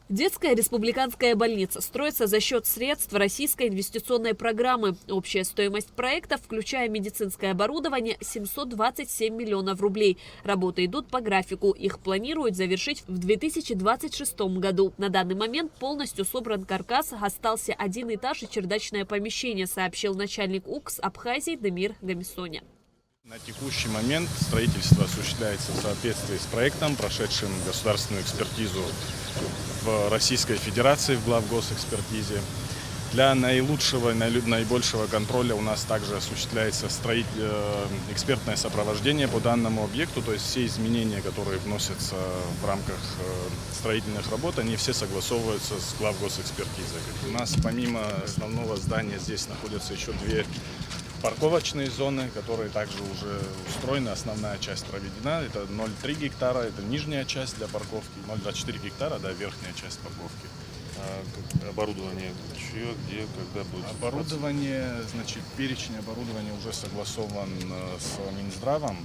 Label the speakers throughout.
Speaker 1: Детская республиканская больница строится за счет средств Российской инвестиционной программы. Общая стоимость проекта, включая медицинское оборудование, 727 миллионов рублей. Работы идут по графику. Их планируют завершить в 2026 году. На данный момент полностью собран каркас, остался один этаж и чердачное помещение, сообщил начальник УКС Абхазии Демир Гамисоня.
Speaker 2: На текущий момент строительство осуществляется в соответствии с проектом, прошедшим государственную экспертизу в Российской Федерации, в главгосэкспертизе. Для наилучшего и наибольшего контроля у нас также осуществляется экспертное сопровождение по данному объекту, то есть все изменения, которые вносятся в рамках строительных работ, они все согласовываются с главгосэкспертизой. У нас помимо основного здания здесь находятся еще две парковочные зоны, которые также уже устроены, основная часть проведена. Это 0,3 гектара, это нижняя часть для парковки, 0,24 гектара, да, верхняя часть парковки.
Speaker 3: Оборудование чье, где, когда будет?
Speaker 2: Оборудование, значит, перечень оборудования уже согласован с Минздравом.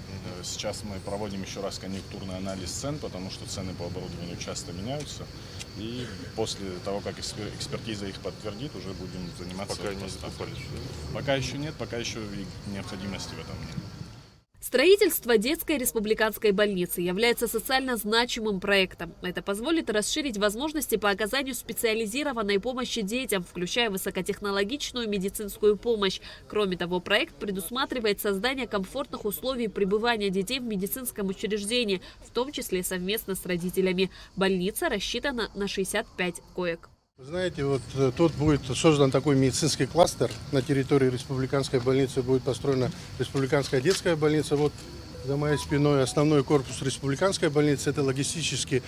Speaker 2: Сейчас мы проводим еще раз конъюнктурный анализ цен, потому что цены по оборудованию часто меняются. И после того, как экспертиза их подтвердит, уже будем заниматься.
Speaker 3: Пока не закупались?
Speaker 2: Пока еще нет, пока еще и необходимости в этом нет.
Speaker 1: Строительство детской республиканской больницы является социально значимым проектом. Это позволит расширить возможности по оказанию специализированной помощи детям, включая высокотехнологичную медицинскую помощь. Кроме того, проект предусматривает создание комфортных условий пребывания детей в медицинском учреждении, в том числе совместно с родителями. Больница рассчитана на 65 коек.
Speaker 4: Вы знаете, вот тут будет создан такой медицинский кластер. На территории республиканской больницы будет построена республиканская детская больница. Вот за моей спиной основной корпус республиканской больницы. Это логистически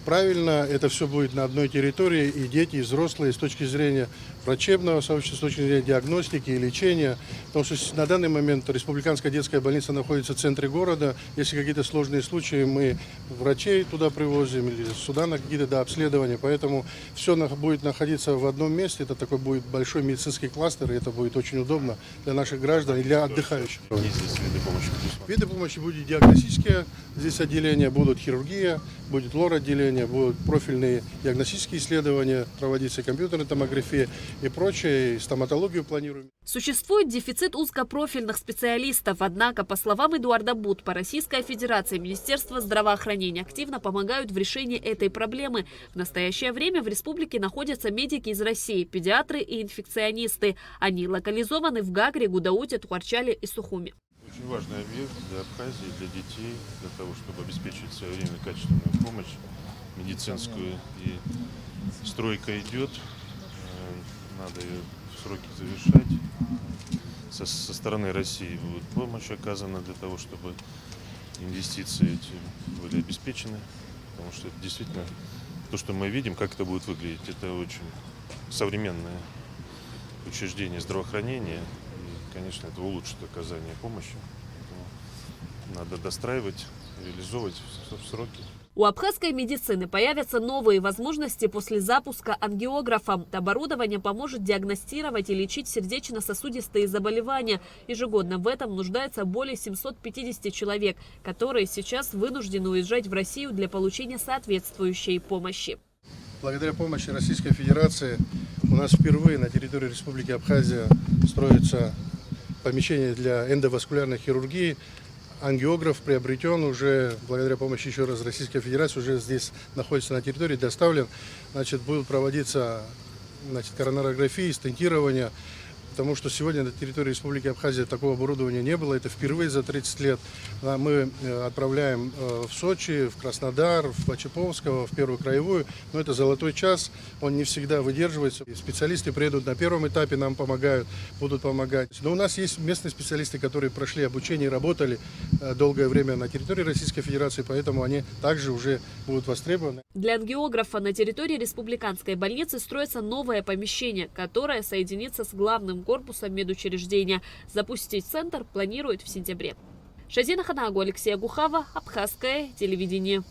Speaker 4: правильно. Это все будет на одной территории. И дети, и взрослые с точки зрения врачебного сообщества, с точки зрения диагностики и лечения. Потому что на данный момент республиканская детская больница находится в центре города. Если какие-то сложные случаи, мы врачей туда привозим или сюда на какие-то обследования. Поэтому все будет находиться в одном месте. Это такой будет большой медицинский кластер. И это будет очень удобно для наших граждан и для отдыхающих.
Speaker 3: Какие здесь виды помощи?
Speaker 4: Виды помощи будет диагностические, здесь отделения, будут хирургия, будет лор-отделение, будут профильные диагностические исследования, проводиться компьютерная томография и прочее, и стоматологию планируем.
Speaker 1: Существует дефицит узкопрофильных специалистов, однако, по словам Эдуарда Будпа, Российская Федерация и Министерство здравоохранения активно помогают в решении этой проблемы. В настоящее время в республике находятся медики из России, педиатры и инфекционисты. Они локализованы в Гагре, Гудауте, Тухарчале и Сухуми.
Speaker 3: Очень важный объект для Абхазии, для детей, для того, чтобы обеспечить своевременную качественную помощь медицинскую. И стройка идет, надо ее в сроки завершать. Со стороны России будет помощь оказана для того, чтобы инвестиции эти были обеспечены. Потому что это действительно то, что мы видим, как это будет выглядеть. Это очень современное учреждение здравоохранения. Конечно, это улучшит оказание помощи. Надо достраивать, реализовывать в сроки.
Speaker 1: У абхазской медицины появятся новые возможности после запуска ангиографа. Оборудование поможет диагностировать и лечить сердечно-сосудистые заболевания. Ежегодно в этом нуждается более 750 человек, которые сейчас вынуждены уезжать в Россию для получения соответствующей помощи.
Speaker 4: Благодаря помощи Российской Федерации у нас впервые на территории Республики Абхазия строится помещение для эндоваскулярной хирургии. Ангиограф приобретен уже благодаря помощи еще раз Российской Федерации, уже здесь находится на территории, доставлен. Значит, будут проводиться коронарографии, стентирование, потому что сегодня на территории Республики Абхазия такого оборудования не было. Это впервые за 30 лет. Мы отправляем в Сочи, в Краснодар, в Очаповского, в Первую краевую. Но это золотой час, он не всегда выдерживается. Специалисты приедут на первом этапе, нам помогают, будут помогать. Но у нас есть местные специалисты, которые прошли обучение и работали долгое время на территории Российской Федерации, поэтому они также уже будут востребованы.
Speaker 1: Для ангиографа на территории республиканской больницы строится новое помещение, которое соединится с главным корпусом медучреждения. Запустить центр планируют в сентябре. Шазина Ханагу, Алексей Гухава, Абхазское телевидение.